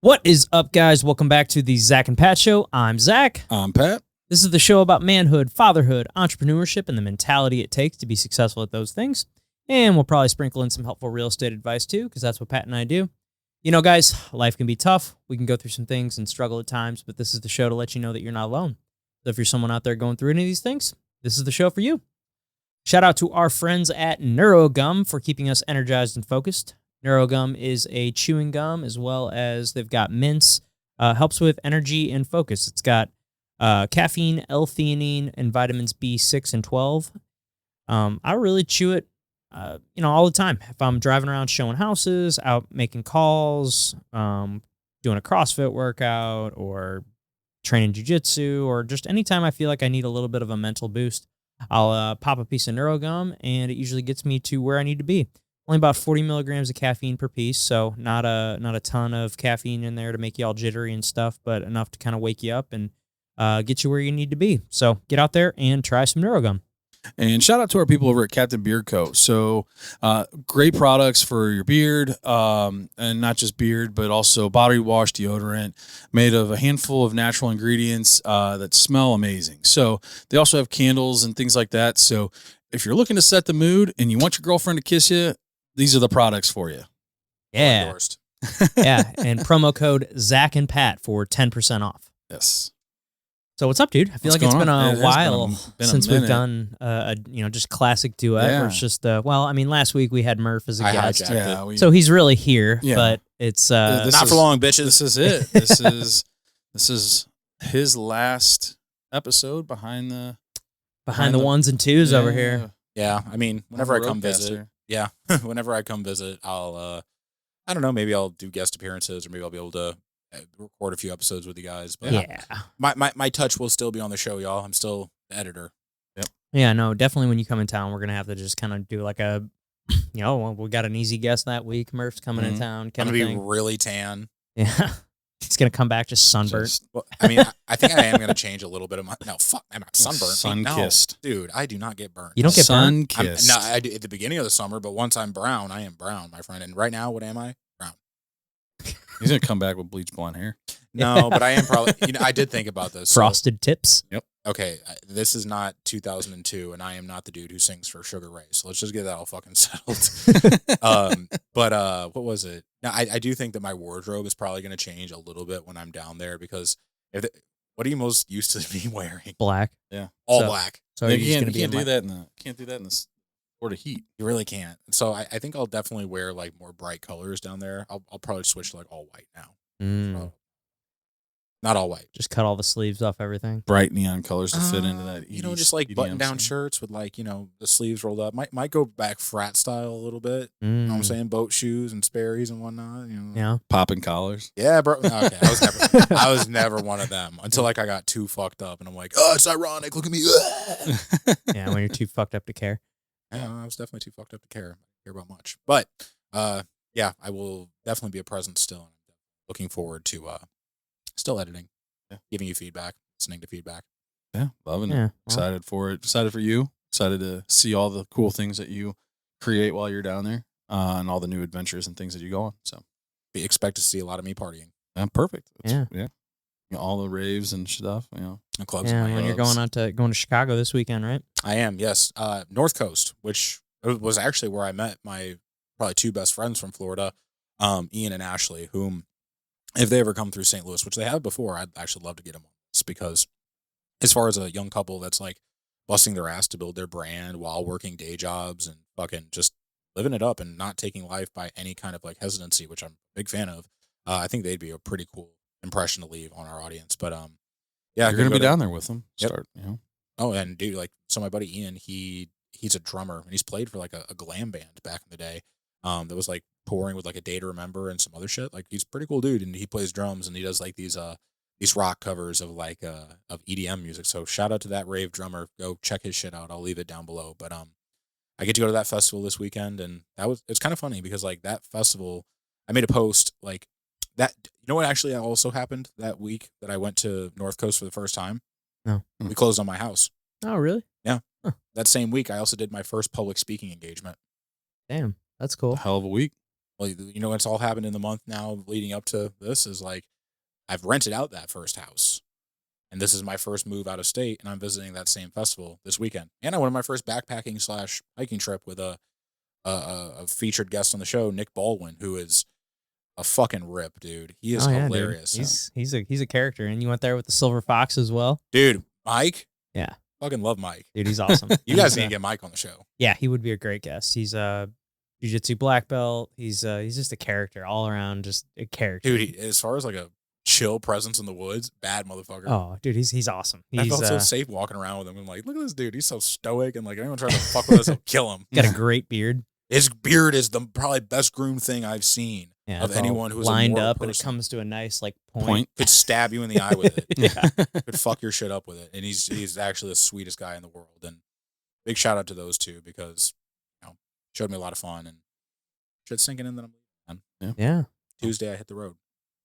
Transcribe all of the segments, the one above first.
What is up, guys? Welcome back to the Zach and Pat Show. I'm Zach. I'm Pat. This is the show about manhood, fatherhood, entrepreneurship, and the mentality it takes to be successful at those things. And we'll probably sprinkle in some helpful real estate advice too, because that's what Pat and I do. You know, guys, life can be tough. We can go through some things and struggle at times, but this is the show to let you know that you're not alone. So if you're someone out there going through any of these things, this is the show for you. Shout out to our friends at NeuroGum for keeping us energized and focused. NeuroGum is a chewing gum, as well as they've got mints. Helps with energy and focus. It's got caffeine, L-theanine, and vitamins B6 and 12. I really chew it, all the time. If I'm driving around showing houses, out making calls, doing a CrossFit workout, or training jiu-jitsu, or just anytime I feel like I need a little bit of a mental boost, I'll pop a piece of NeuroGum, and it usually gets me to where I need to be. Only about 40 milligrams of caffeine per piece, so not a ton of caffeine in there to make you all jittery and stuff, but enough to kind of wake you up and get you where you need to be. So get out there and try some NeuroGum. And shout out to our people over at Captain Beard Co. So great products for your beard, and not just beard, but also body wash, deodorant, made of a handful of natural ingredients that smell amazing. So they also have candles and things like that. So if you're looking to set the mood and you want your girlfriend to kiss you, these are the products for you. Yeah. Yeah. And promo code Zach and Pat for 10% off. Yes. So what's up, dude? I feel like it's been a while since we've done just classic duet. Yeah. Where it's just last week we had Murph as a guest. Yeah, so he's really here, Yeah. but it's Not for long, bitches. This is it. This is his last episode behind the ones and twos over here. Yeah, I mean, whenever I come roadcaster. visit, whenever I come visit, I'll, I don't know, maybe I'll do guest appearances, or maybe I'll be able to record a few episodes with you guys. But Yeah. my touch will still be on the show, y'all. I'm still the editor. Yeah, no, definitely when you come in town, we're going to have to just kind of do like a, we got an easy guest that week. Murph's coming in town. I'm Kind going of to be thing. really tan. Yeah. He's going to come back just sunburnt. Well, I mean, I think I am going to change a little bit of my, no, fuck, I'm not sunburnt. Sun-kissed. No, dude, I do not get burnt. You don't get burnt? Sun-kissed. No, I do at the beginning of the summer, but once I'm brown, I am brown, my friend. And right now, what am I? Brown. He's going to come back with bleach blonde hair. No, but I am probably, I did think about this. Frosted tips. Okay, this is not 2002, and I am not the dude who sings for Sugar Ray. So let's just get that all fucking settled. But what was it? Now, I do think that my wardrobe is probably going to change a little bit when I'm down there, because what are you most used to me wearing? Black. Yeah. All So- black. So you you're just can't, gonna be you in can't do my- that in the sort of heat. You really can't. So I think I'll definitely wear like more bright colors down there. I'll probably switch to like all white now. Mm. Not all white. Just cut all the sleeves off everything. Bright neon colors to fit into that. Just like EDM button-down scene. shirts with like, the sleeves rolled up. Might go back frat style a little bit. You know what I'm saying? Boat shoes and Sperry's and whatnot. Yeah. Popping collars. Yeah, bro. Okay, I was never one of them until like I got too fucked up, and I'm like, oh, it's ironic. Look at me. Yeah, when you're too fucked up to care. Yeah, I was definitely too fucked up to care about much. But yeah, I will definitely be a presence still. I'm looking forward to still editing, giving you feedback, listening to feedback. Yeah, loving it. Yeah. Excited for it. Excited for you. Excited to see all the cool things that you create while you're down there, and all the new adventures and things that you go on. So Expect to see a lot of me partying. Perfect. Yeah. Yeah. All the raves and stuff. And clubs. Yeah, in when my you're clubs. going to Chicago this weekend, right? I am, yes. North Coast, which was actually where I met my probably two best friends from Florida, Ian and Ashley, whom, if they ever come through St. Louis, which they have before, I'd actually love to get them on this, because as far as a young couple that's like busting their ass to build their brand while working day jobs and fucking just living it up and not taking life by any kind of like hesitancy, which I'm a big fan of, I think they'd be a pretty cool impression to leave on our audience. But yeah, You're going to be down there with them. Yep. Start, Oh, and dude, like, so my buddy Ian, he's a drummer, and he's played for like a glam band back in the day. That was like touring with like A Day to Remember and some other shit. Like, he's a pretty cool dude, and he plays drums, and he does like these rock covers of like of EDM music. So shout out to that rave drummer. Go check his shit out. I'll leave it down below. But I get to go to that festival this weekend, and it's kind of funny because like that festival, I made a post like that. You know what actually also happened that week that I went to North Coast for the first time? No. We closed on my house. Oh, really? That same week, I also did my first public speaking engagement. Damn, that's cool. A hell of a week. well, you know, what's all happened in the month now leading up to this is like I've rented out that first house. And this is my first move out of state, and I'm visiting that same festival this weekend. And I went on my first backpacking / hiking trip with a featured guest on the show, Nick Baldwin, who is a fucking rip, dude. He is hilarious. Dude. He's a character, and you went there with the silver fox as well. Dude, Mike. Yeah, fucking love Mike. Dude, he's awesome. You guys need to get Mike on the show. Yeah, he would be a great guest. He's a jiu-jitsu black belt. He's just a character all around, just a character. Dude, as far as like a chill presence in the woods, bad motherfucker. Oh, dude, he's awesome. I felt so safe walking around with him. I'm like, look at this dude. He's so stoic, and like anyone tries to fuck with us, I'll kill him. Got a great beard. His beard is the probably best groomed thing I've seen of anyone who's lined a up, person. and it comes to a nice like point. Could stab you in the eye with it. Yeah, could fuck your shit up with it. And he's actually the sweetest guy in the world. And big shout out to those two because showed me a lot of fun and shit's sinking in that I'm leaving. Yeah. Tuesday I hit the road.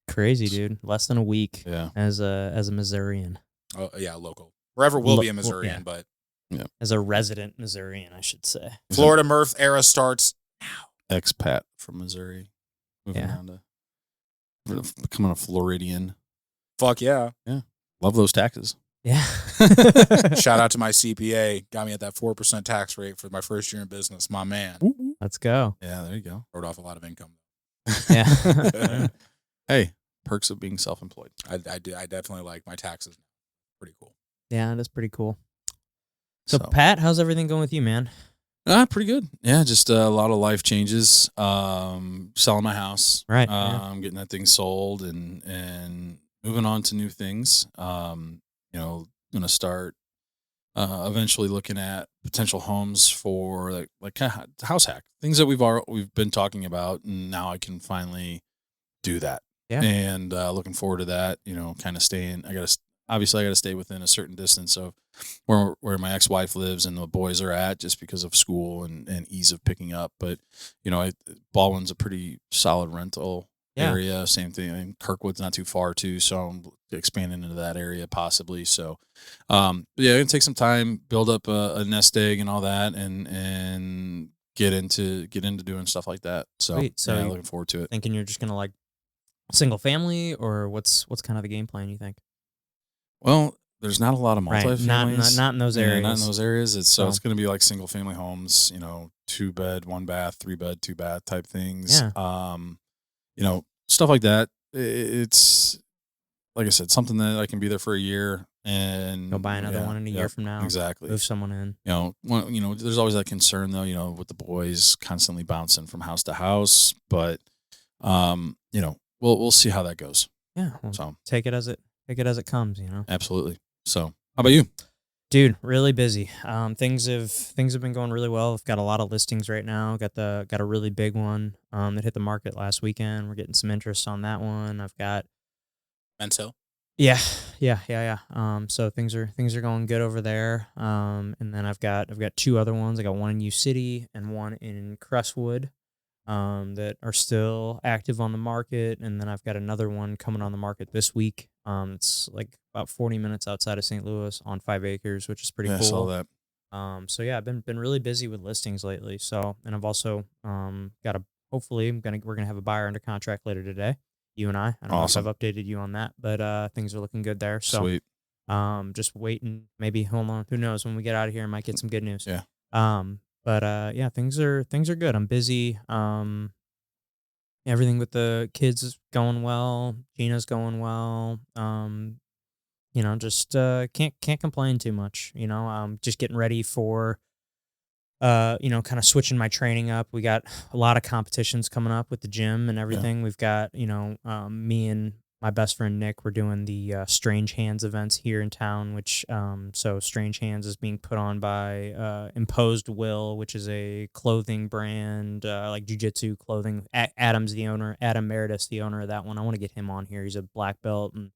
Crazy, dude. Less than a week. Yeah. As a Missourian. Oh yeah, local. Forever will be a Missourian, but as a resident Missourian, I should say. Florida Murph era starts now. Expat from Missouri. Moving on to becoming a Floridian. Fuck yeah. Yeah. Love those taxes. Yeah. Shout out to my CPA. Got me at that 4% tax rate for my first year in business. My man. Let's go. Yeah, there you go. Wrote off a lot of income. Yeah. Hey, perks of being self-employed. I definitely like my taxes. Pretty cool. Yeah, that's pretty cool. So, Pat, how's everything going with you, man? Pretty good. Yeah, just a lot of life changes. Selling my house. Right. Getting that thing sold and moving on to new things. Gonna start eventually looking at potential homes for like kind of house hack things that we've been talking about, and now I can finally do that. Yeah. And looking forward to that. Kind of staying. I gotta stay within a certain distance of where my ex-wife lives and the boys are at, just because of school and ease of picking up. But Baldwin's a pretty solid rental area. Same thing. I mean, Kirkwood's not too far too, so I'm expanding into that area possibly. So, gonna take some time, build up a nest egg and all that, and get into doing stuff like that. So, looking forward to it. Thinking you're just gonna like single family, or what's kind of the game plan, you think? Well, there's not a lot of multifamilies. Not in those areas. Not in those areas. It's going to be like single family homes, 2 bed, 1 bath, 3 bed, 2 bath type things. Yeah. Stuff like that. It's like I said, something that I can be there for a year and go buy another one in a year from now. Exactly. Move someone in. There's always that concern though, with the boys constantly bouncing from house to house, but we'll see how that goes. Yeah. So take it as it comes, Absolutely. So how about you? Dude, really busy. Things have been going really well. I've got a lot of listings right now. Got a really big one that hit the market last weekend. We're getting some interest on that one. I've got Menso. Yeah. So things are going good over there. And then I've got 2 other ones. I got one in U City and one in Crestwood. That are still active on the market, and then I've got another one coming on the market this week. It's like about 40 minutes outside of St. Louis on 5 acres, which is pretty cool. I saw that. I've been really busy with listings lately. So, and I've also hopefully we're gonna have a buyer under contract later today. You and I don't know if I've updated you on that, but things are looking good there. So, sweet. Just waiting. Maybe hold on. Who knows? When we get out of here, I might get some good news. Yeah. But things are good. I'm busy. Everything with the kids is going well. Gina's going well. Just can't complain too much. Just getting ready for kind of switching my training up. We got a lot of competitions coming up with the gym and everything. Yeah. We've got, me and my best friend Nick, we're doing the Strange Hands events here in town, which so Strange Hands is being put on by Imposed Will, which is a clothing brand, like jiu-jitsu clothing. Adam Meredith's the owner of that one. I want to get him on here. He's a black belt and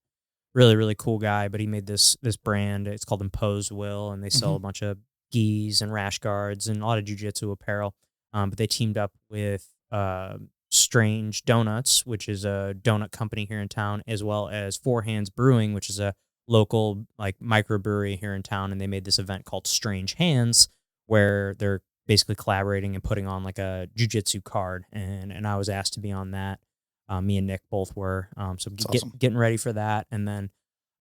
really, really cool guy, but he made this brand. It's called Imposed Will, and they sell a bunch of gis and rash guards and a lot of jiu-jitsu apparel. But they teamed up with Strange Donuts, which is a donut company here in town, as well as Four Hands Brewing, which is a local like microbrewery here in town, and they made this event called Strange Hands, where they're basically collaborating and putting on like a jiu-jitsu card, and I was asked to be on that. Me and Nick both were. So awesome. getting ready for that, and then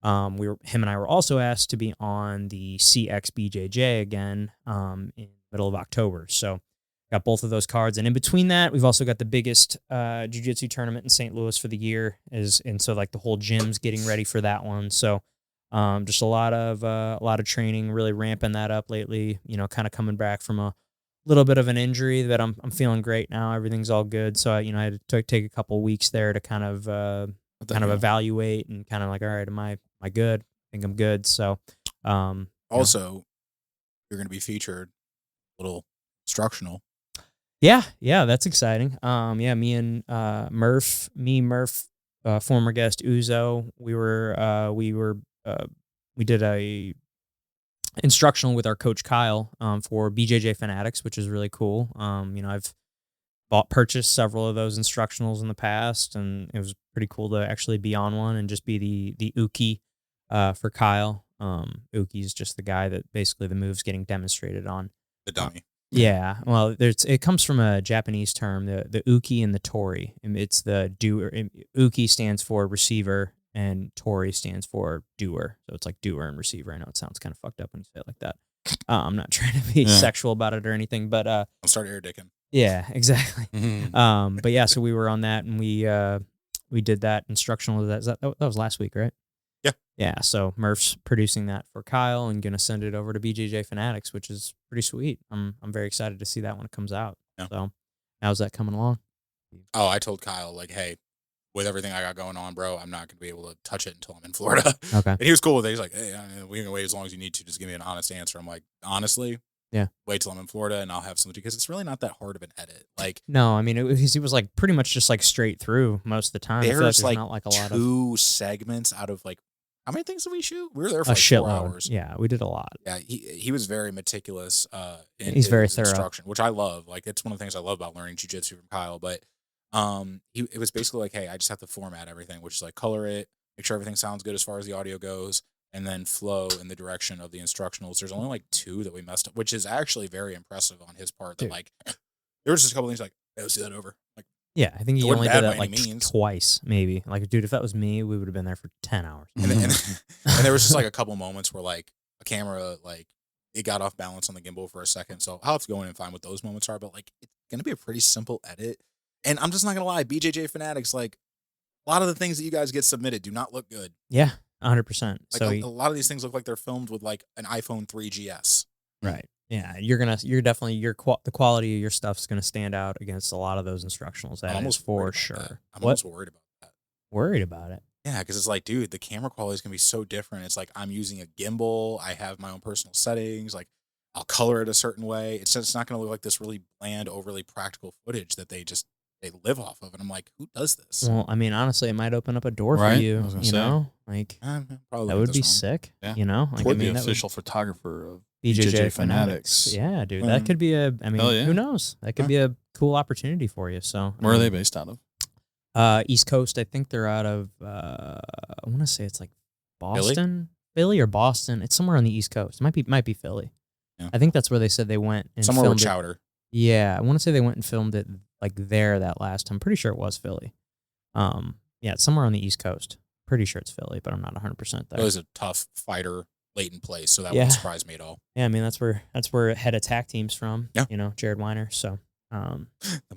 him and I were also asked to be on the CXBJJ again in middle of October. So got both of those cards, and in between that, we've also got the biggest jiu-jitsu tournament in St. Louis for the year, and so like the whole gym's getting ready for that one. So just a lot of training, really ramping that up lately. Kind of coming back from a little bit of an injury, that I'm feeling great now. Everything's all good. So I had to take a couple weeks there to kind of evaluate and kind of like, all right, am I good? I think I'm good. So also, you're going to be featured a little instructional. Yeah, that's exciting. Me and Murph, former guest Uzo, we did a instructional with our coach Kyle for BJJ Fanatics, which is really cool. I've purchased several of those instructionals in the past, and it was pretty cool to actually be on one and just be the uki for Kyle. Uki is just the guy that basically the move's getting demonstrated on. The dummy. Yeah, well, it comes from a Japanese term, the uki and the tori. And it's the doer. Uki stands for receiver, and tori stands for doer. So it's like doer and receiver. I know it sounds kind of fucked up when you say it like that. I'm not trying to be sexual about it or anything, but I'll start air dicking. Yeah, exactly. But yeah, so we were on that, and we did that instructional. That was last week, right? Yeah, so Murph's producing that for Kyle and gonna send it over to BJJ Fanatics, which is pretty sweet. I'm very excited to see that when it comes out. Yeah. So, how's that coming along? Oh, I told Kyle, like, hey, with everything I got going on, bro, I'm not gonna be able to touch it until I'm in Florida. Okay. And he was cool with it. He's like, hey, we can wait as long as you need to. Just give me an honest answer. I'm like, honestly, wait till I'm in Florida and I'll have something, because it's really not that hard of an edit. Like, no, I mean, he was like pretty much just like straight through most of the time. There's like not like a lot of two segments out of like, how many things did we shoot? We were there for a like 4 shitload. hours. Yeah, we did a lot. Yeah, he was very meticulous in He's very his thorough. instruction, which I love. Like, it's one of the things I love about learning jiu-jitsu from Kyle. But it was basically like, hey, I just have to format everything, which is like color it, make sure everything sounds good as far as the audio goes, and then flow in the direction of the instructionals. There's only like 2 that we messed up, which is actually very impressive on his part. That like, there was just a couple things like, hey, let's do that over. Like, yeah, I think he only did that like means. Twice, maybe. Like, dude, if that was me, we would have been there for 10 hours. And there was just like a couple moments where like a camera, like, it got off balance on the gimbal for a second. So I'll have to go in and find what those moments are. But like, it's going to be a pretty simple edit. And I'm just not going to lie, BJJ Fanatics, like, a lot of the things that you guys get submitted do not look good. Yeah, 100%. Like, so a lot of these things look like they're filmed with like an iPhone 3GS. Right. Yeah, the quality of your stuff's gonna stand out against a lot of those instructionals. That is for sure. I'm almost worried about that. Worried about it? Yeah, because it's like, dude, the camera quality is gonna be so different. It's like, I'm using a gimbal. I have my own personal settings. Like, I'll color it a certain way. It's just not gonna look like this really bland, overly practical footage that they live off of. And I'm like, who does this? Well, I mean, honestly, it might open up a door for you. You know, like probably that would be sick. Yeah. You know, like, Toward the official photographer of BJJ Fanatics. Yeah, dude, that could be a. I mean, who knows? That could be a cool opportunity for you. So, where are they based out of? East Coast. I think they're out of. I want to say it's like Boston, Philly, or Boston. It's somewhere on the East Coast. It might be Philly. Yeah. I think that's where they said they went and somewhere filmed with Chowder. Yeah, I want to say they went and filmed it like there that last time. I'm pretty sure it was Philly. Yeah, it's somewhere on the East Coast. Pretty sure it's Philly, but I'm not 100% there. It was a tough fighter late in place, so that wouldn't surprise me at all. Yeah, I mean that's where head attack team's from. Yeah. You know, Jared Weiner. So the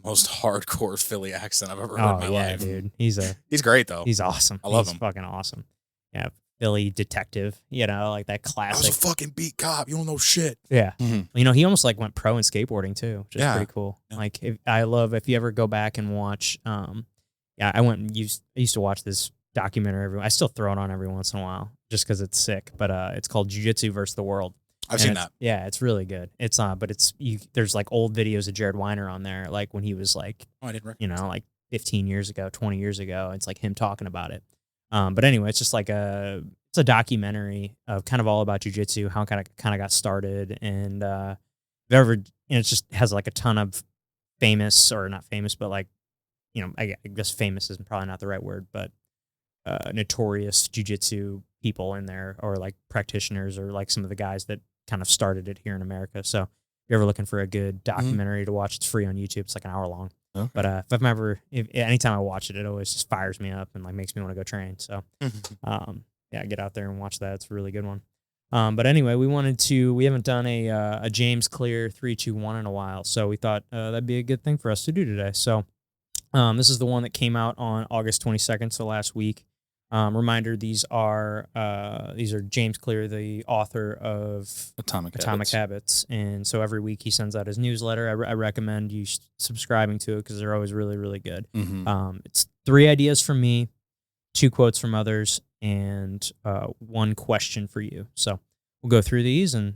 most hardcore Philly accent I've ever heard in my life. Dude. He's great though. He's awesome. I love him. He's fucking awesome. Yeah. Philly detective, you know, like that classic. I was a fucking beat cop. You don't know shit. Yeah. Mm-hmm. You know, he almost like went pro in skateboarding too, which is pretty cool. Yeah. Like if you ever go back and watch, I went and used to watch this documentary. I still throw it on every once in a while just because it's sick. But it's called Jiu-Jitsu versus the World. I've seen that. Yeah, it's really good. It's but there's like old videos of Jared Weiner on there, like when he was like, I didn't recognize that. like 15 years ago, 20 years ago. It's like him talking about it. But anyway, it's just like it's a documentary of kind of all about jiu-jitsu, how it kind of got started, and it just has like a ton of famous, or not famous, but like, you know, I guess famous is probably not the right word, but notorious jiu-jitsu people in there, or like practitioners, or like some of the guys that kind of started it here in America. So you're ever looking for a good documentary to watch, it's free on YouTube. It's like an hour long. Okay. But anytime I watch it, it always just fires me up and like makes me want to go train. So, yeah, get out there and watch that. It's a really good one. But anyway, we haven't done a James Clear 3-2-1 in a while, so we thought that'd be a good thing for us to do today. So, this is the one that came out on August 22nd, so last week. Reminder: these are James Clear, the author of Atomic Habits, and so every week he sends out his newsletter. I recommend you subscribing to it because they're always really, really good. It's 3 ideas from me, 2 quotes from others, and 1 question for you. So we'll go through these, and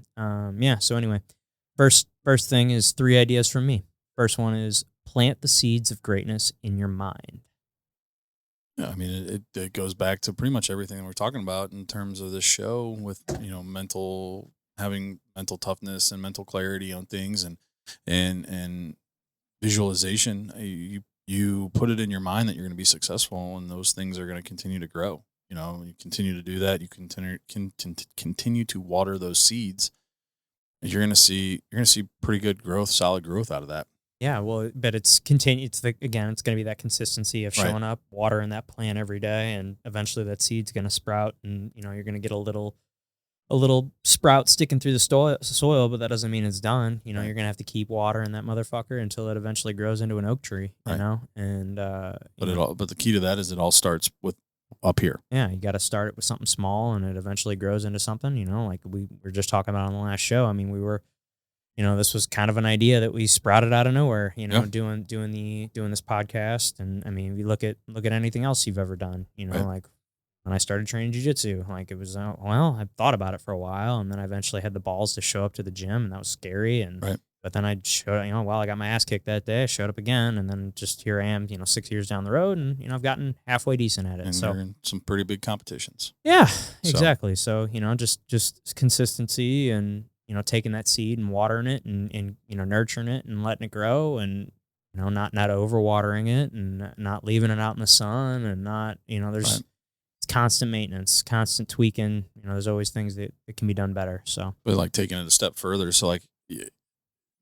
So anyway, first thing is 3 ideas from me. First one is plant the seeds of greatness in your mind. Yeah, I mean, it goes back to pretty much everything we're talking about in terms of this show with, having mental toughness and mental clarity on things and visualization. You put it in your mind that you're going to be successful, and those things are going to continue to grow. You continue to do that. You continue to water those seeds. And you're going to see pretty good growth, solid growth out of that. Yeah, well, but it's going to be that consistency of showing up, watering that plant every day, and eventually that seed's going to sprout, and you're going to get a little sprout sticking through the soil, but that doesn't mean it's done. You're going to have to keep watering that motherfucker until it eventually grows into an oak tree. And but the key to that is it all starts with up here. Yeah, you got to start it with something small, and it eventually grows into something. Like we were just talking about on the last show. I mean, we were. This was kind of an idea that we sprouted out of nowhere, doing this podcast. And I mean, we look at anything else you've ever done, like when I started training jiu-jitsu, like it was, I thought about it for a while, and then I eventually had the balls to show up to the gym, and that was scary. But then I showed, I got my ass kicked that day. I showed up again, and then just here I am, 6 years down the road, and, I've gotten halfway decent at it. And you're in some pretty big competitions. Yeah, exactly. So, just consistency and, taking that seed and watering it and nurturing it and letting it grow and, not overwatering it and not leaving it out in the sun and not, there's it's constant maintenance, constant tweaking. There's always things that can be done better. So, but like taking it a step further. So like,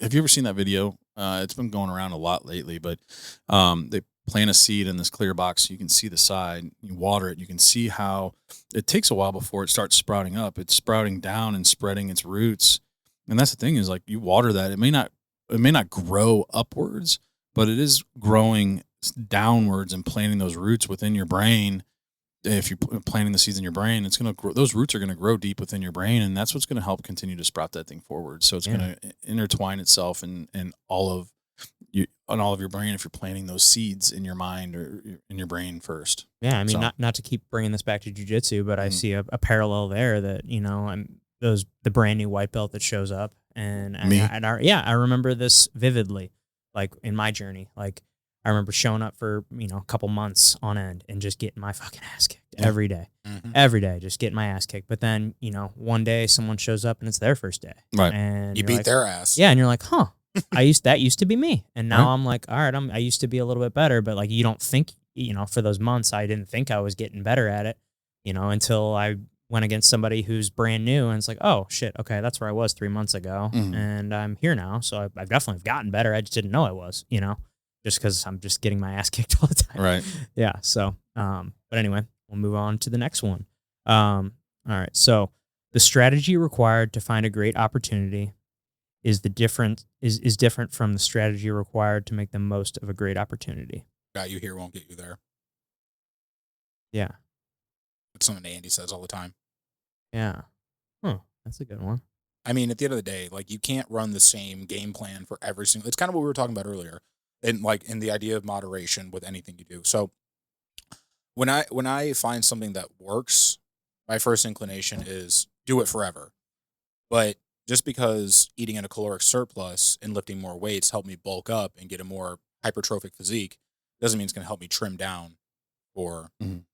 have you ever seen that video? It's been going around a lot lately, but they plant a seed in this clear box. You can see the side, you water it. You can see how it takes a while before it starts sprouting up. It's sprouting down and spreading its roots. And that's the thing is like you water that. It may not grow upwards, but it is growing downwards and planting those roots within your brain. If you're planting the seeds in your brain, it's going to grow. Those roots are going to grow deep within your brain, and that's what's going to help continue to sprout that thing forward. So it's going to intertwine itself in all of your brain if you're planting those seeds in your mind or in your brain first. Yeah, I mean, not to keep bringing this back to jiu-jitsu, but I see a parallel there that the brand new white belt that shows up, and I remember this vividly, like in my journey, like. I remember showing up for, a couple months on end and just getting my fucking ass kicked every day. Every day, just getting my ass kicked. But then, one day someone shows up and it's their first day. Right. And you beat their ass. Yeah. And you're like, huh, that used to be me. And now I'm like, all right, I used to be a little bit better. But like, you don't think, for those months, I didn't think I was getting better at it, until I went against somebody who's brand new. And it's like, oh, shit, okay, that's where I was 3 months ago. And I'm here now. So I've definitely gotten better. I just didn't know I was, just because I'm just getting my ass kicked all the time. Right. Yeah. So, but anyway, we'll move on to the next one. All right. So the strategy required to find a great opportunity is different from the strategy required to make the most of a great opportunity. Got you here won't get you there. Yeah. That's something Andy says all the time. Yeah. Huh. That's a good one. I mean, at the end of the day, like you can't run the same game plan for every single. It's kind of what we were talking about earlier. And like in the idea of moderation with anything you do. So when I find something that works, my first inclination is do it forever. But just because eating in a caloric surplus and lifting more weights help me bulk up and get a more hypertrophic physique doesn't mean it's going to help me trim down for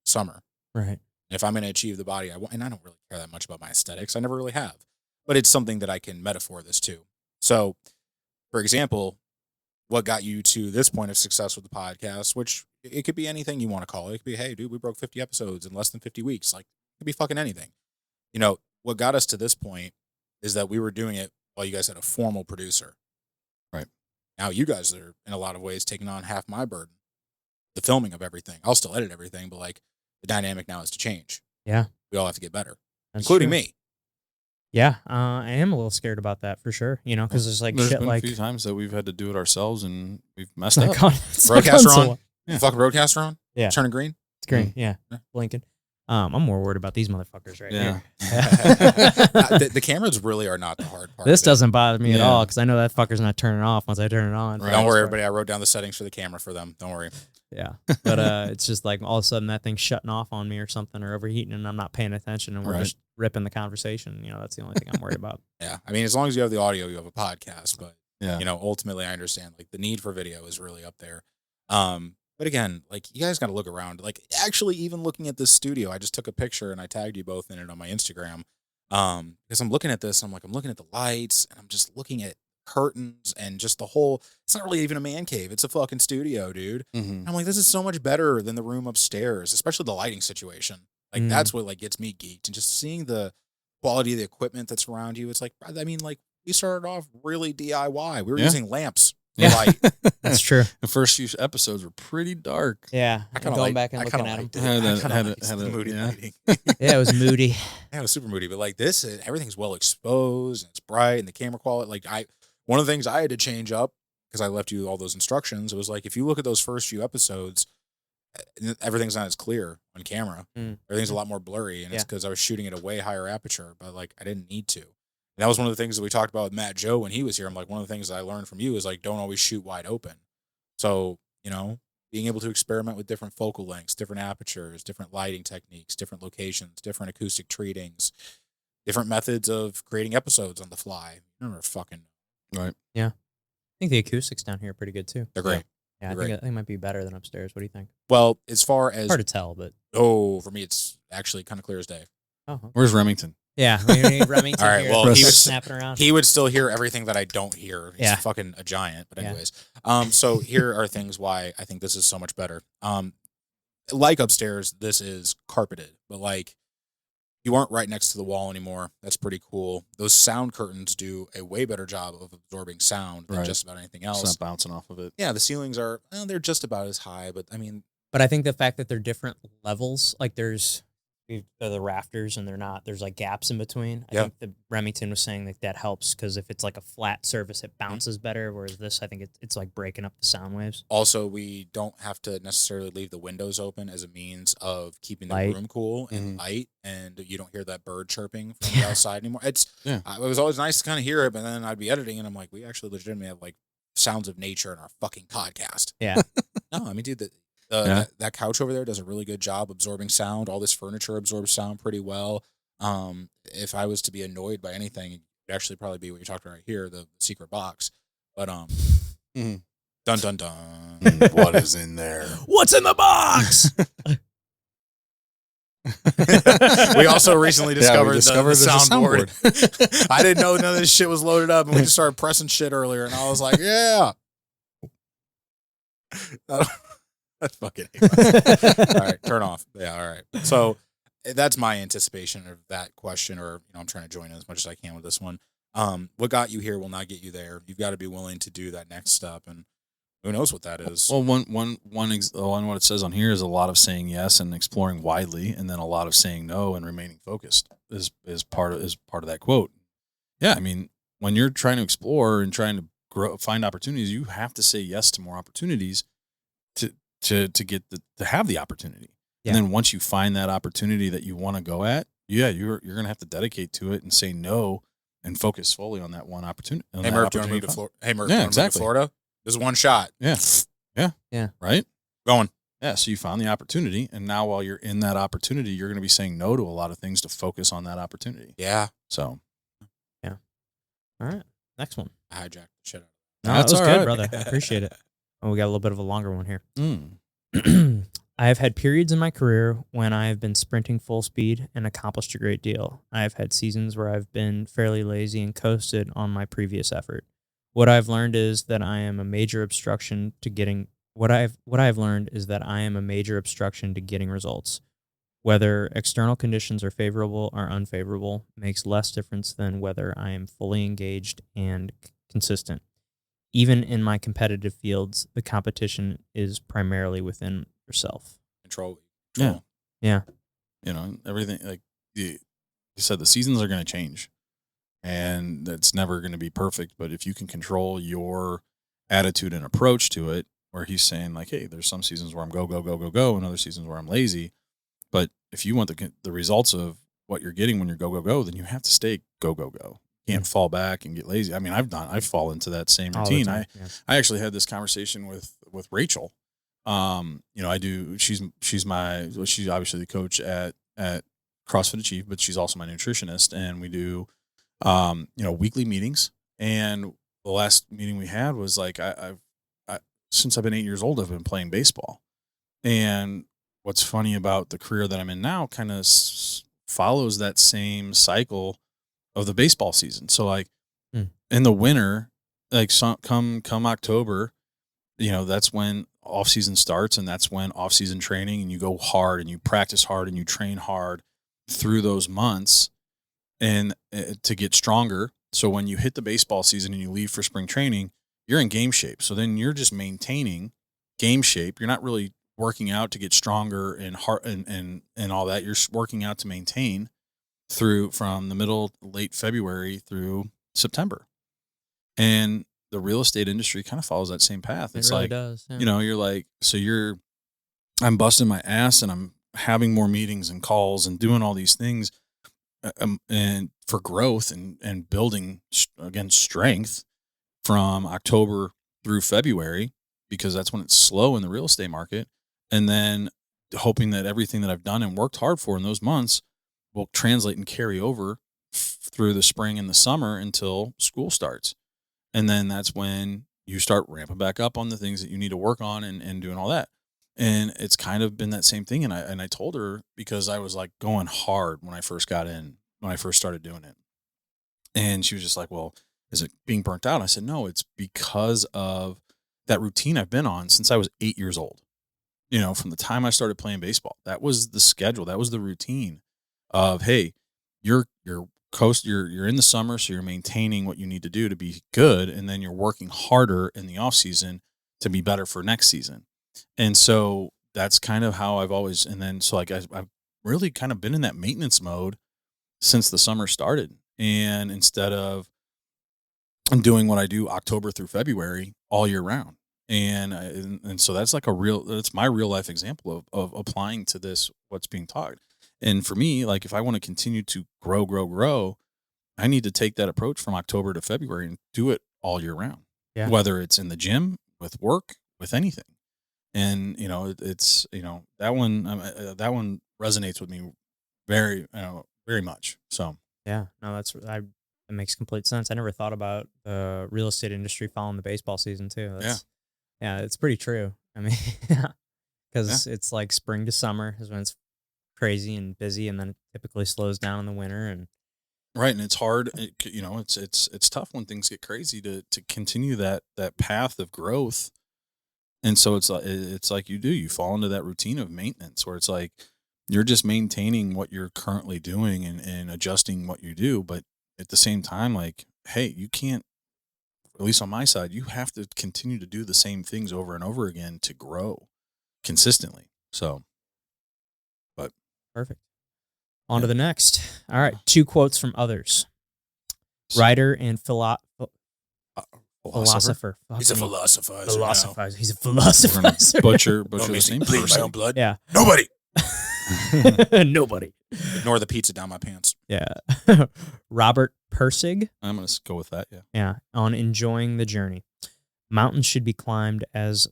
summer. Right. If I'm going to achieve the body I want, and I don't really care that much about my aesthetics, I never really have, but it's something that I can metaphor this to. So, for example, what got you to this point of success with the podcast, which it could be anything you want to call it. It could be, hey, dude, we broke 50 episodes in less than 50 weeks. Like, it could be fucking anything. What got us to this point is that we were doing it well, you guys had a formal producer. Right. Now you guys are, in a lot of ways, taking on half my burden. The filming of everything. I'll still edit everything, but like the dynamic now is to change. Yeah. We all have to get better, That's including true. me. Yeah, I am a little scared about that for sure. Because there's like shit been like a few times that we've had to do it ourselves and we've messed it's up. not Broadcaster on? Yeah. Fucking broadcaster on? Yeah. Turning green? It's green. Yeah. Yeah. Blinking. I'm more worried about these motherfuckers right Yeah. here. The cameras really are not the hard part. This of it. doesn't bother me at Yeah. all because I know that fucker's not turning off once I turn it on. Right. Don't worry, everybody. I wrote down the settings for the camera for them. Don't worry. Yeah, but it's just like all of a sudden that thing's shutting off on me or something or overheating and I'm not paying attention and we're Right. just ripping the conversation. That's the only thing I'm worried about. Yeah. I mean, as long as you have the audio, you have a podcast. But, Yeah. ultimately, I understand like the need for video is really up there. But again, like you guys got to look around. Like actually, even looking at this studio, I just took a picture and I tagged you both in it on my Instagram. Because I'm looking at this, I'm looking at the lights and I'm just looking at curtains and just the whole. It's not really even a man cave. It's a fucking studio, dude. Mm-hmm. I'm like, this is so much better than the room upstairs, especially the lighting situation. Like that's what like gets me geeked, and just seeing the quality of the equipment that's around you. It's like, I mean, like we started off really DIY. We were using lamps. Yeah. Light. That's true. The first few episodes were pretty dark. Yeah, I kind of going back and looking at them. Had a moody yeah. lighting. Yeah, it was moody. Yeah, it was super moody, but like this, everything's well exposed and it's bright and the camera quality. Like one of the things I had to change up because I left you all those instructions. It was like if you look at those first few episodes, everything's not as clear on camera. Everything's a lot more blurry, and it's because I was shooting at a way higher aperture, but like I didn't need to. And that was one of the things that we talked about with Matt Joe when he was here. I'm like, one of the things that I learned from you is like, don't always shoot wide open. So, being able to experiment with different focal lengths, different apertures, different lighting techniques, different locations, different acoustic treatings, different methods of creating episodes on the fly. You never fucking Right. Yeah. I think the acoustics down here are pretty good too. They're great. Yeah, I think it might be better than upstairs. What do you think? Well, as far as Hard to tell, but for me, it's actually kind of clear as day. Where's Remington? Yeah, Remington. All right, here, well, he was snapping around. He would still hear everything that I don't hear. He's fucking a giant. But anyways, so here are things why I think this is so much better. Like upstairs, this is carpeted, but like you aren't right next to the wall anymore. That's pretty cool. Those sound curtains do a way better job of absorbing sound than just about anything else. It's not bouncing off of it. Yeah, the ceilings are, they're just about as high, but I mean. But I think the fact that they're different levels, like they're the rafters and there's like gaps in between. I think the Remington was saying that helps because if it's like a flat surface, it bounces better. Whereas this, I think it's like breaking up the sound waves. Also, we don't have to necessarily leave the windows open as a means of keeping the room cool and light, and you don't hear that bird chirping from the outside anymore. It was always nice to kind of hear it, but then I'd be editing and I'm like, we actually legitimately have like sounds of nature in our fucking podcast. Yeah. No, I mean, dude, that couch over there does a really good job absorbing sound. All this furniture absorbs sound pretty well. If I was to be annoyed by anything, it'd actually probably be what you're talking about right here, the secret box. But dun dun dun. What is in there? What's in the box? We also recently discovered, the soundboard. I didn't know none of this shit was loaded up, and we just started pressing shit earlier, and I was like, yeah. That's fucking all right, turn off. Yeah, all right. So that's my anticipation of that question, or I'm trying to join in as much as I can with this one. What got you here will not get you there. You've got to be willing to do that next step, and who knows what that is. Well, what it says on here is a lot of saying yes and exploring widely, and then a lot of saying no and remaining focused is part of that quote. Yeah, I mean, when you're trying to explore and trying to find opportunities, you have to say yes to more opportunities to have the opportunity. Yeah. And then once you find that opportunity that you want to go at, you're going to have to dedicate to it and say no and focus fully on that one opportunity. Hey, Murph, do you want to move to Florida? Hey, Murph, do you want to move to Florida? There's one shot. Yeah. Right? Going. Yeah, so you found the opportunity, and now while you're in that opportunity, you're going to be saying no to a lot of things to focus on that opportunity. Yeah. So. Yeah. All right. Next one. I hijacked the shit out of it. No, that was good, brother. I appreciate it. Oh, we got a little bit of a longer one here. I have had periods in my career when I have been sprinting full speed and accomplished a great deal. I have had seasons where I've been fairly lazy and coasted on my previous effort. What I've learned is that I am a major obstruction to getting results. Whether external conditions are favorable or unfavorable makes less difference than whether I am fully engaged and consistent. Even in my competitive fields, the competition is primarily within yourself. Control. Yeah. Yeah. You know, everything, like you said, the seasons are going to change, and that's never going to be perfect. But if you can control your attitude and approach to it, where he's saying like, hey, there's some seasons where I'm go, go, go, go, go, and other seasons where I'm lazy. But if you want the results of what you're getting when you're go, go, go, then you have to stay go, go, go. You can't fall back and get lazy. I mean, I've fallen into that same routine. I actually had this conversation with Rachel. You know, she's obviously the coach at CrossFit Achieve, but she's also my nutritionist, and we do, you know, weekly meetings. And the last meeting we had was like, I since I've been 8 years old, I've been playing baseball. And what's funny about the career that I'm in now kind of follows that same cycle of the baseball season. So like in the winter, like come October, you know, that's when off season starts, and that's when off season training, and you go hard and you practice hard and you train hard through those months and to get stronger. So when you hit the baseball season and you leave for spring training, you're in game shape. So then you're just maintaining game shape. You're not really working out to get stronger and heart and all that. You're working out to maintain from the late February through September. And the real estate industry kind of follows that same path. It's really like, does, yeah. You know, you're like, I'm busting my ass and I'm having more meetings and calls and doing all these things and for growth and building, again, strength from October through February, because that's when it's slow in the real estate market. And then hoping that everything that I've done and worked hard for in those months will translate and carry over through the spring and the summer until school starts. And then that's when you start ramping back up on the things that you need to work on and doing all that. And it's kind of been that same thing. And I told her, because I was like going hard when I first started doing it. And she was just like, well, is it being burnt out? I said, no, it's because of that routine I've been on since I was 8 years old. You know, from the time I started playing baseball, that was the schedule. That was the routine of, hey, you're in the summer, so you're maintaining what you need to do to be good, and then you're working harder in the off season to be better for next season. And so that's kind of how I've always. And then so like I've really kind of been in that maintenance mode since the summer started, and instead of doing what I do October through February all year round. And so that's like that's my real life example of applying to this, what's being taught. And for me, like if I want to continue to grow, I need to take that approach from October to February and do it all year round, whether it's in the gym, with work, with anything. And, you know, it's, you know, that one resonates with me very, very much. So, yeah, no, that makes complete sense. I never thought about the real estate industry following the baseball season too. Yeah, it's pretty true. I mean, because it's like spring to summer is when it's crazy and busy, and then it typically slows down in the winter. And right, and it's hard. You know, it's tough when things get crazy to continue that path of growth. And so it's like you fall into that routine of maintenance where it's like you're just maintaining what you're currently doing and adjusting what you do, but at the same time, like, hey, you can't. At least on my side, you have to continue to do the same things over and over again to grow consistently. So, but perfect. On to the next. All right. 2 quotes from others. Writer and philosopher. He's a philosopher. He's a philosopher. Butcher the same bleed my own blood. Yeah. Nobody. Nobody. Ignore the pizza down my pants. Yeah. Robert Persig. I'm going to go with that. Yeah. Yeah. On enjoying the journey. Mountains should be climbed as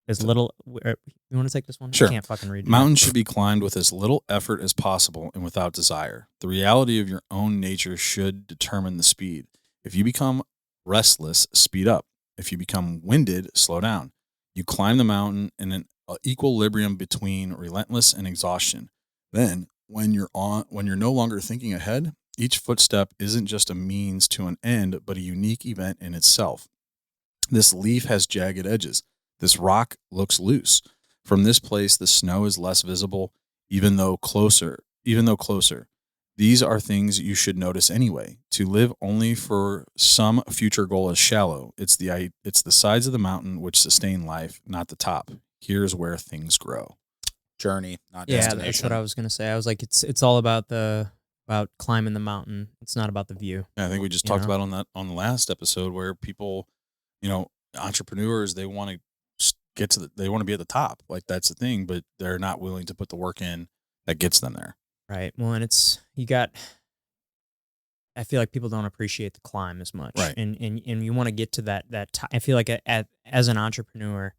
little. You want to take this one? Sure. I can't fucking read. Mountains should be climbed with as little effort as possible and without desire. The reality of your own nature should determine the speed. If you become restless, speed up. If you become winded, slow down. You climb the mountain in an equilibrium between relentless and exhaustion. Then, when you're no longer thinking ahead, each footstep isn't just a means to an end, but a unique event in itself. This leaf has jagged edges. This rock looks loose. From this place, the snow is less visible even though closer. These are things you should notice anyway. To live only for some future goal is shallow. It's the sides of the mountain which sustain life, not the top. Here's where things grow. Journey, not Yeah, destination. that's what I was gonna say. I was like, it's all about about climbing the mountain. It's not about the view. Yeah, I think we just talked about on the last episode where people, entrepreneurs, they want to they want to be at the top. Like that's the thing, but they're not willing to put the work in that gets them there. Right. Well, and I feel like people don't appreciate the climb as much. Right. And you want to get to that I feel like as an entrepreneur,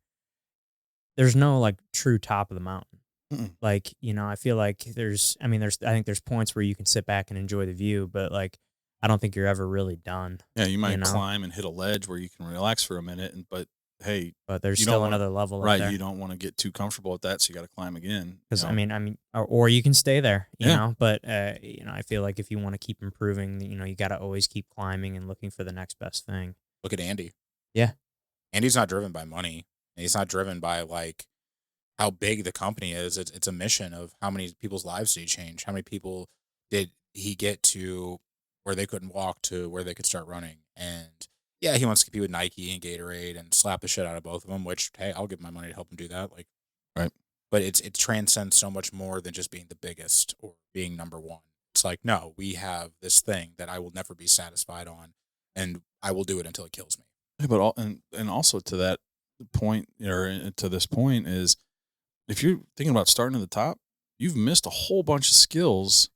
there's no like true top of the mountain. Mm-mm. Like, I feel like I think there's points where you can sit back and enjoy the view, but like, I don't think you're ever really done. Yeah. You might climb and hit a ledge where you can relax for a minute, but hey, but there's still another level. Right. There. You don't want to get too comfortable at that. So you got to climb again. Because or you can stay there, you Yeah. know, but, I feel like if you want to keep improving, you got to always keep climbing and looking for the next best thing. Look at Andy. Yeah. Andy's not driven by money. And he's not driven by like how big the company is. It's a mission of how many people's lives did he change? How many people did he get to where they couldn't walk to where they could start running? And yeah, he wants to compete with Nike and Gatorade and slap the shit out of both of them, which, hey, I'll give my money to help him do that. Like, right. But it transcends so much more than just being the biggest or being number one. It's like, no, we have this thing that I will never be satisfied on, and I will do it until it kills me. Yeah, but and also to that point, or to this point, is if you're thinking about starting at the top, you've missed a whole bunch of skills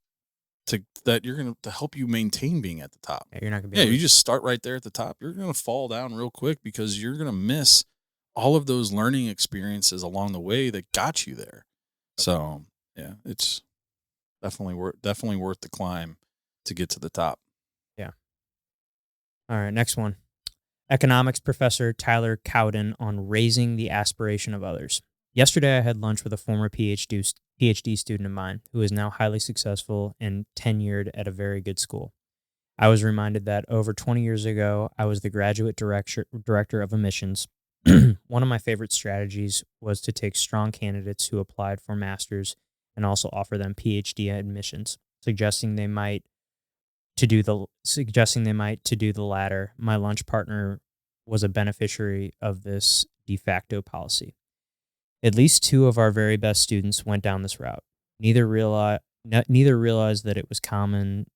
that you're going to help you maintain being at the top. Yeah, you're not going to be you just start right there at the top. You're going to fall down real quick because you're going to miss all of those learning experiences along the way that got you there. So, yeah, it's definitely worth the climb to get to the top. Yeah. All right, next one. Economics professor Tyler Cowden on raising the aspiration of others. Yesterday, I had lunch with a former PhD student of mine who is now highly successful and tenured at a very good school. I was reminded that over 20 years ago, I was the graduate director of admissions. One of my favorite strategies was to take strong candidates who applied for masters and also offer them PhD admissions, suggesting they might to do the latter. My lunch partner was a beneficiary of this de facto policy. At least two of our very best students went down this route. Neither realized that it was common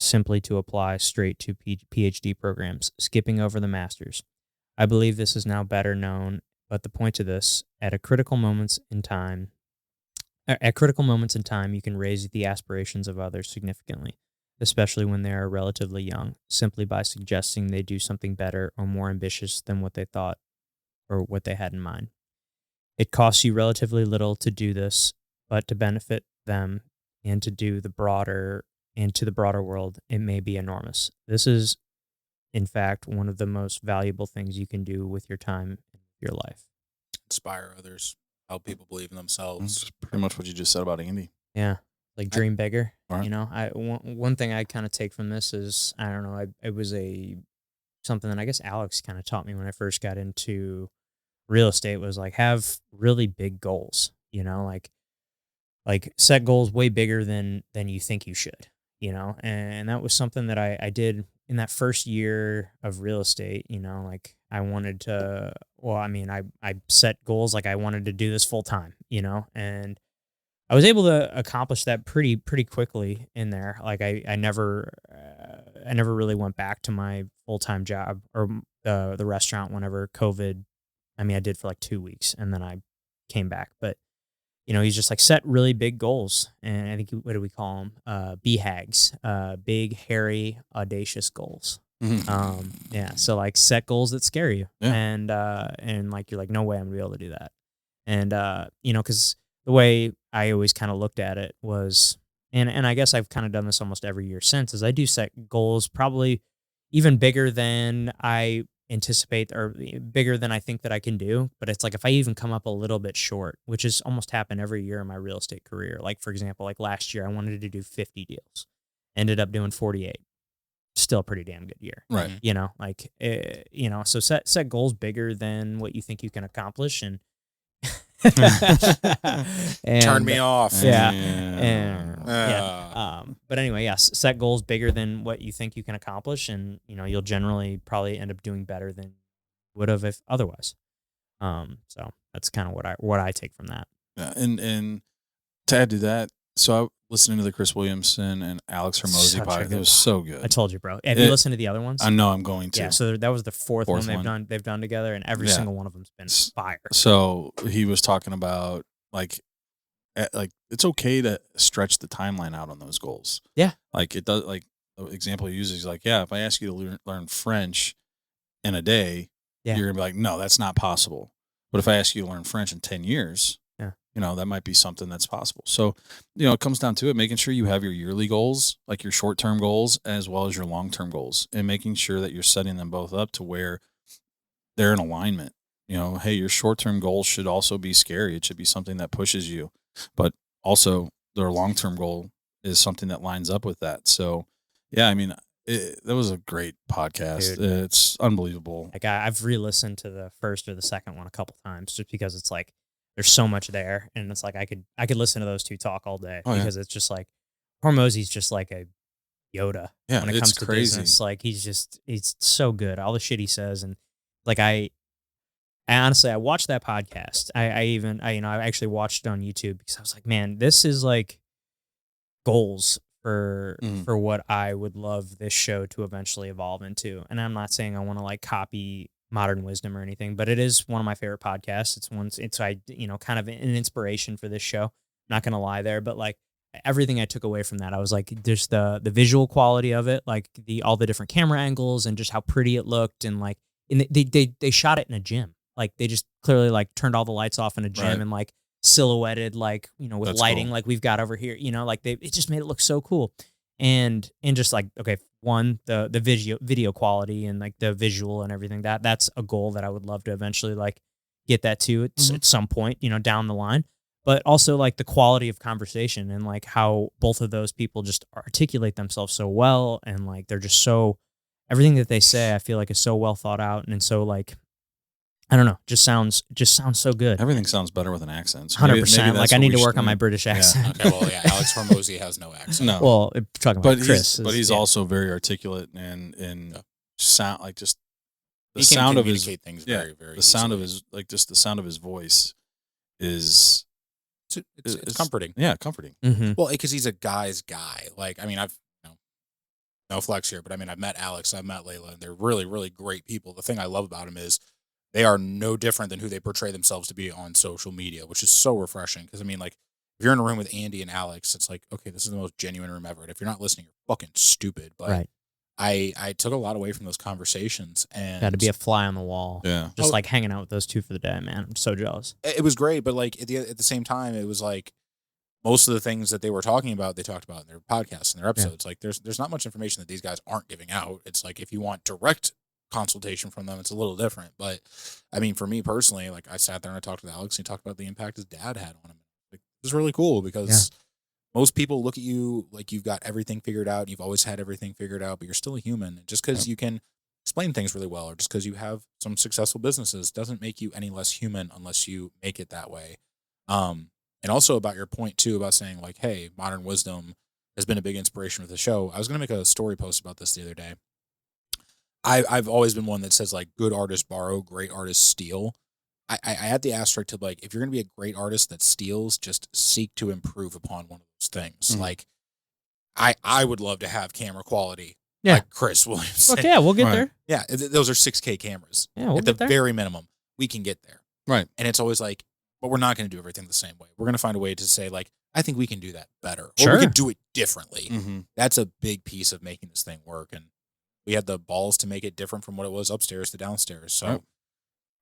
simply to apply straight to PhD programs, skipping over the masters. I believe this is now better known, but the point to this, at critical moments in time, you can raise the aspirations of others significantly, especially when they are relatively young, simply by suggesting they do something better or more ambitious than what they thought or what they had in mind. It costs you relatively little to do this, but to benefit them and to the broader world, it may be enormous. This is, in fact, one of the most valuable things you can do with your time and your life. Inspire others, help people believe in themselves. That's pretty much what you just said about Andy. Yeah, like dream bigger. Right. One thing I kind of take from this is, I don't know, it was something that I guess Alex kind of taught me when I first got into real estate, was like, have really big goals, like set goals way bigger than you think you should, and that was something that I did in that first year of real estate. Like I wanted to, I set goals like I wanted to do this full time, and I was able to accomplish that pretty quickly in there. Like I never really went back to my full-time job or the restaurant whenever COVID. I did for like 2 weeks and then I came back, but he's just like set really big goals. And I think, what do we call them? BHAGs, big, hairy, audacious goals. Mm-hmm. Yeah. So like set goals that scare you. Yeah. And like, you're like, no way I'm gonna be able to do that. And, cause the way I always kind of looked at it was, and I guess I've kind of done this almost every year since, is I do set goals probably even bigger than I anticipate or bigger than I think that I can do. But it's like, if I even come up a little bit short, which has almost happened every year in my real estate career. Like, for example, like last year, I wanted to do 50 deals, ended up doing 48. Still a pretty damn good year. Right. So set goals bigger than what you think you can accomplish. And And, Turn me off. Yeah. Yeah. But anyway, yes, set goals bigger than what you think you can accomplish, and you'll generally probably end up doing better than you would have if otherwise. So that's kind of what I take from that. Yeah, and to add to that, so I listening to the Chris Williamson and Alex Hormozy Such a podcast. good It was so good. I told you, bro. Have you listened to the other ones? I know I'm going to. Yeah, so that was the fourth one Fourth one. they've done together, and every single one of them's been fire. So he was talking about like it's okay to stretch the timeline out on those goals. Yeah, like it does. Like the example he uses, like, yeah, if I ask you to learn French in a day, you're gonna be like, no, that's not possible. But if I ask you to learn French in 10 years, that might be something that's possible. So, it comes down to it, making sure you have your yearly goals, like your short-term goals, as well as your long-term goals, and making sure that you're setting them both up to where they're in alignment. Hey, your short-term goals should also be scary. It should be something that pushes you, but also their long-term goal is something that lines up with that. So, yeah, I mean, that was a great podcast. Dude. It's unbelievable. Like I've re-listened to the first or the second one a couple times just because it's like there's so much there, and it's like I could listen to those two talk all day because it's just like Hormozy's just like a Yoda when it comes to business. Like he's so good. All the shit he says, and like I honestly watched that podcast. I actually watched it on YouTube because I was like, man, this is like goals for what I would love this show to eventually evolve into. And I'm not saying I want to like copy Modern Wisdom or anything, but it is one of my favorite podcasts. It's kind of an inspiration for this show. Not gonna lie there, but like everything I took away from that, I was like, there's the visual quality of it, like all the different camera angles and just how pretty it looked, and like they shot it in a gym. Like they just clearly like turned all the lights off in a gym and like silhouetted like with That's lighting cool. like we've got over here. Like it just made it look so cool. And just like, okay, one, the video quality and like the visual and everything, that's a goal that I would love to eventually like get that to at some point, down the line. But also like the quality of conversation and like how both of those people just articulate themselves so well, and like they're just so, everything that they say I feel like is so well thought out, and so like, I don't know, just sounds so good. Everything sounds better with an accent. So 100%. Like I need to work on my British accent. Okay, well, yeah, Alex Hormozy has no accent. No. Well, talking about Chris, he's also very articulate and sound like just the he can sound of his things very, very the sound of easily. his like just the sound of his voice is it's comforting. Yeah, comforting. Mm-hmm. Well, because he's a guy's guy. Like, I mean, I've no flex here, but I mean, I've met Alex, I've met Layla, and they're really, really great people. The thing I love about them is they are no different than who they portray themselves to be on social media, which is so refreshing. Because I mean, like, if you're in a room with Andy and Alex, it's like, okay, this is the most genuine room ever. And if you're not listening, you're fucking stupid. But Right. I took a lot away from those conversations, and Got to be a fly on the wall. Yeah. Just like hanging out with those two for the day, man. I'm so jealous. it was great. But like at the same time, it was like most of the things that they were talking about, they talked about in their podcasts and their episodes. Like there's not much information that these guys aren't giving out. It's like if you want direct consultation from them, it's a little different. But I mean, for me personally, like I sat there and I talked with Alex and he talked about the impact his dad had on him. Like, it was really cool because most people look at you like you've got everything figured out. You've always had everything figured out, but you're still a human. Just because you can explain things really well, or just because you have some successful businesses, doesn't make you any less human unless you make it that way. And also about your point too about saying like, hey, Modern Wisdom has been a big inspiration for the show. I was going to make a story post about this the other day. I've always been one that says like good artists borrow, great artists steal. I had the asterisk to like, if you're going to be a great artist that steals, just seek to improve upon one of those things. Mm-hmm. Like I would love to have camera quality. Yeah. Like Chris Williamson. Okay, we'll get there. Yeah. Those are 6K cameras. Yeah, we'll at the get there. very minimum, we can get there. Right. And it's always like, but we're not going to do everything the same way. We're going to find a way to say like, I think we can do that better. Sure. Or we can do it differently. Mm-hmm. That's a big piece of making this thing work. And we had the balls to make it different from what it was upstairs to downstairs. So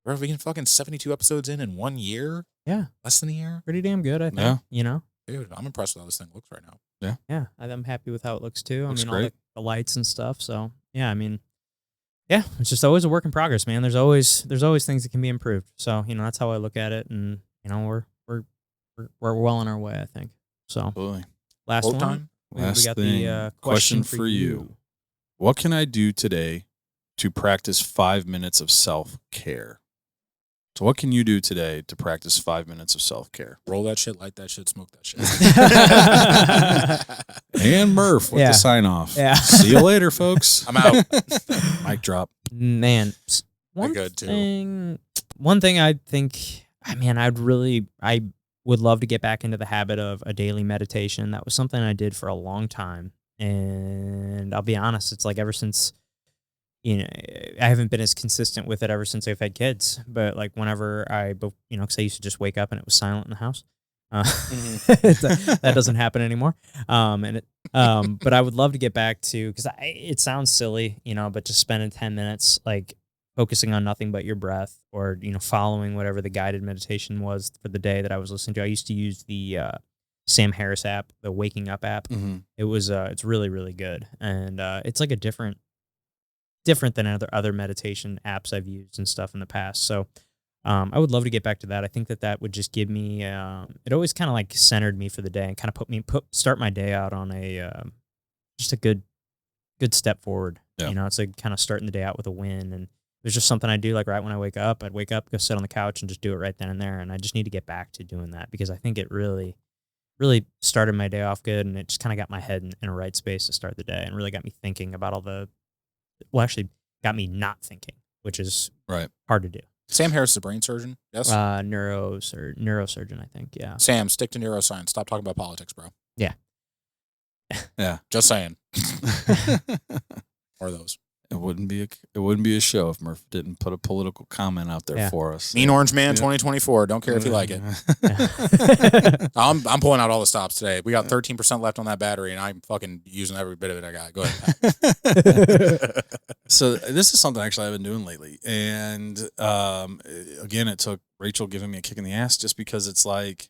we're fucking 72 episodes in 1 year. Yeah. Less than a year. Pretty damn good, I think. Yeah. Dude, I'm impressed with how this thing looks right now. Yeah, I'm happy with how it looks too. Looks I mean, great. all the lights and stuff. So yeah, I mean, yeah, it's just always a work in progress, man. There's always things that can be improved. So that's how I look at it, and we're well on our way, I think. So Absolutely. last Whole one, time. we Last got thing. the Question for you. What can I do today to practice 5 minutes of self-care? So what can you do today to practice 5 minutes of self-care? Roll that shit, light that shit, smoke that shit. And Murph with the sign off. Yeah. See you later, folks. I'm out. Mic drop. Man, One thing I think, I would love to get back into the habit of a daily meditation. That was something I did for a long time. And I'll be honest, it's like ever since, I haven't been as consistent with it ever since I've had kids. But like whenever because I used to just wake up and it was silent in the house. That doesn't happen anymore. But I would love to get back to, because it sounds silly, but just spending 10 minutes like focusing on nothing but your breath, or following whatever the guided meditation was for the day that I was listening to. I used to use the Sam Harris app, the Waking Up app. Mm-hmm. It's really, really good, and it's like a different than other meditation apps I've used and stuff in the past. So I would love to get back to that. I think that would just give me it always kind of like centered me for the day and kind of start my day out on a just a good step forward. Yeah. It's like kind of starting the day out with a win. And there's just something I do like right when I wake up. I'd wake up, go sit on the couch and just do it right then and there. And I just need to get back to doing that, because I think it really started my day off good, and it just kind of got my head in a right space to start the day, and really got me thinking about actually got me not thinking, which is hard to do. Sam Harris is a brain surgeon, yes? Neurosurgeon, I think, yeah. Sam, stick to neuroscience. Stop talking about politics, bro. Yeah. Yeah. Just saying. Or those. It wouldn't be a show if Murph didn't put a political comment out there for us. Mean Orange Man 2024. Don't care if you like it. I'm pulling out all the stops today. We got 13% left on that battery, and I'm fucking using every bit of it I got. Go ahead. So this is something actually I've been doing lately, and again, it took Rachel giving me a kick in the ass, just because it's like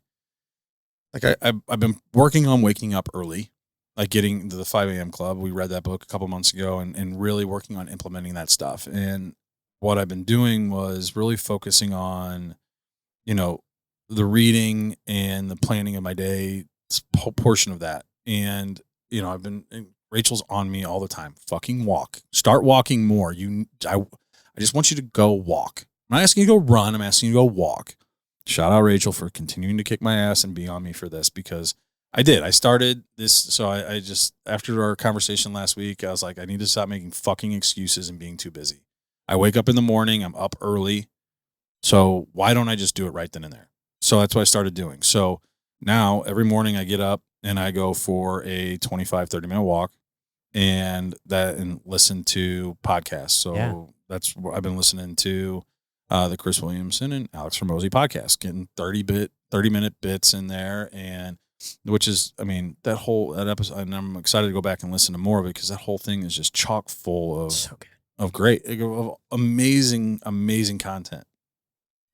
I've been working on waking up early. Like getting to the 5 a.m. club. We read that book a couple months ago, and really working on implementing that stuff. And what I've been doing was really focusing on, the reading and the planning of my day, portion of that. And, Rachel's on me all the time. Fucking walk. Start walking more. I just want you to go walk. I'm not asking you to go run. I'm asking you to go walk. Shout out Rachel for continuing to kick my ass and be on me for this, because I did. I started this. So I just, after our conversation last week, I was like, I need to stop making fucking excuses and being too busy. I wake up in the morning. I'm up early. So why don't I just do it right then and there? So that's what I started doing. So now every morning I get up and I go for a 25, 30-minute walk and listen to podcasts. So that's what I've been listening to, the Chris Williamson and Alex Hormozy podcast, getting 30-minute bits in there, and which is, that episode, and I'm excited to go back and listen to more of it, because that whole thing is just chock full of great, of amazing content.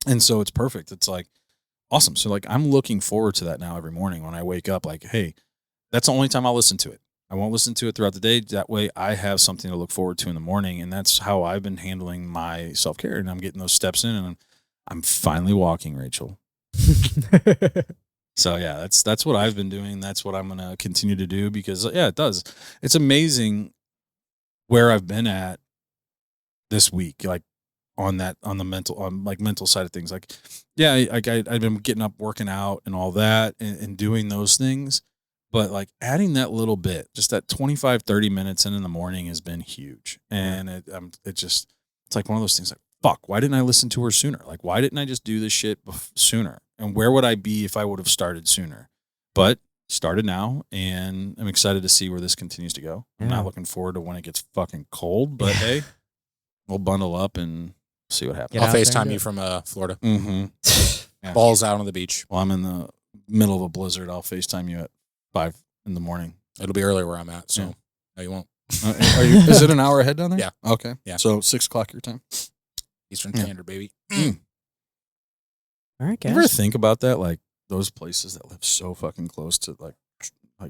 And so it's perfect. It's like awesome. So like, I'm looking forward to that now every morning when I wake up, like, hey, that's the only time I'll listen to it. I won't listen to it throughout the day. That way I have something to look forward to in the morning. And that's how I've been handling my self-care. And I'm getting those steps in, and I'm finally walking, Rachel. So yeah, that's what I've been doing. That's what I'm going to continue to do, because it does. It's amazing where I've been at this week, like on the mental side of things. Like, I've been getting up, working out and all that, and doing those things. But like adding that little bit, just that 25, 30 minutes in the morning has been huge. And it's like one of those things like, fuck, why didn't I listen to her sooner? Like, why didn't I just do this shit sooner? And where would I be if I would have started sooner? But started now, and I'm excited to see where this continues to go. I'm not looking forward to when it gets fucking cold, but hey, we'll bundle up and see what happens. I'll FaceTime you from Florida. Mm-hmm. Yeah. Balls out on the beach. Well, I'm in the middle of a blizzard. I'll FaceTime you at 5 in the morning. It'll be early where I'm at, so no, you won't. Is it an hour ahead down there? Yeah. Okay. Yeah. So 6 o'clock your time. Eastern Standard, baby. All right, guys. You ever think about that? Like those places that live so fucking close to like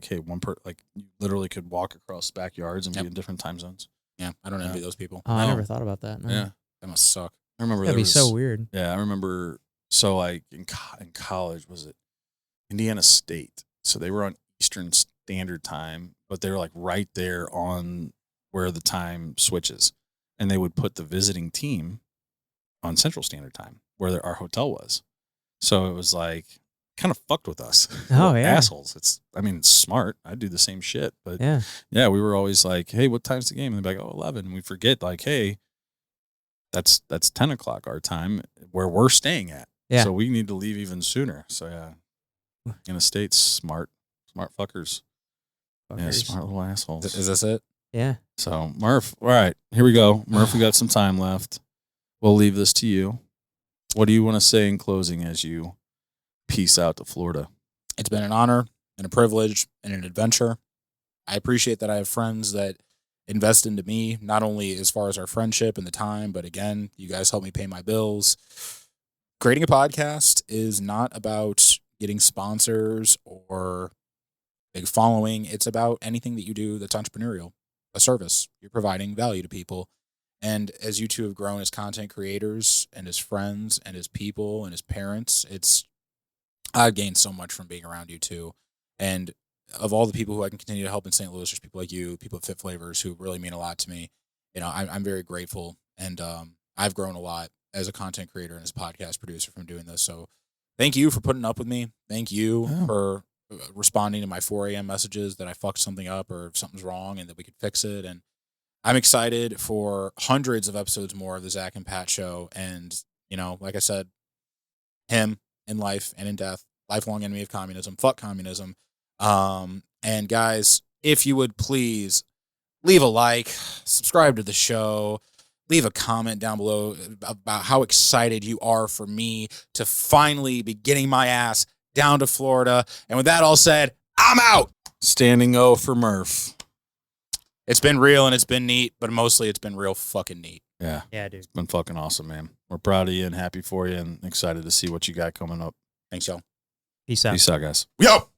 hey, you literally could walk across backyards and be in different time zones. Yeah, I don't envy those people. Oh, I never thought about that. No. Yeah, that must suck. I remember that'd be so weird. Yeah, I remember. So like in college, was it Indiana State? So they were on Eastern Standard Time, but they were like right there on where the time switches, and they would put the visiting team on Central Standard Time, where our hotel was. So it was like kind of fucked with us. Oh, yeah. Assholes. It's smart. I'd do the same shit. But yeah, we were always like, hey, what time's the game? And they'd be like, 11. And we forget, like, hey, that's 10 o'clock our time where we're staying at. Yeah. So we need to leave even sooner. So yeah. In the States, smart fuckers. Yeah, smart little assholes. Is this it? Yeah. So Murph, all right, here we go. Murph, we got some time left. We'll leave this to you. What do you want to say in closing as you peace out to Florida? It's been an honor and a privilege and an adventure. I appreciate that I have friends that invest into me, not only as far as our friendship and the time, but again, you guys help me pay my bills. Creating a podcast is not about getting sponsors or big following. It's about anything that you do that's entrepreneurial, a service. You're providing value to people. And as you two have grown as content creators and as friends and as people and as parents, I've gained so much from being around you two. And of all the people who I can continue to help in St. Louis, there's people like you, people at Fit Flavors who really mean a lot to me. You know, I'm very grateful, and I've grown a lot as a content creator and as a podcast producer from doing this. So thank you for putting up with me. Thank you for responding to my 4 a.m. messages that I fucked something up or something's wrong and that we could fix it. And I'm excited for hundreds of episodes more of the Zach and Pat show. And, you know, like I said, him in life and in death, lifelong enemy of communism, fuck communism. And guys, if you would please leave a like, subscribe to the show, leave a comment down below about how excited you are for me to finally be getting my ass down to Florida. And with that all said, I'm out. Standing O for Murph. It's been real and it's been neat, but mostly it's been real fucking neat. Yeah. Yeah, dude. It's been fucking awesome, man. We're proud of you and happy for you and excited to see what you got coming up. Thanks, y'all. Peace out. Peace out, guys. Yo!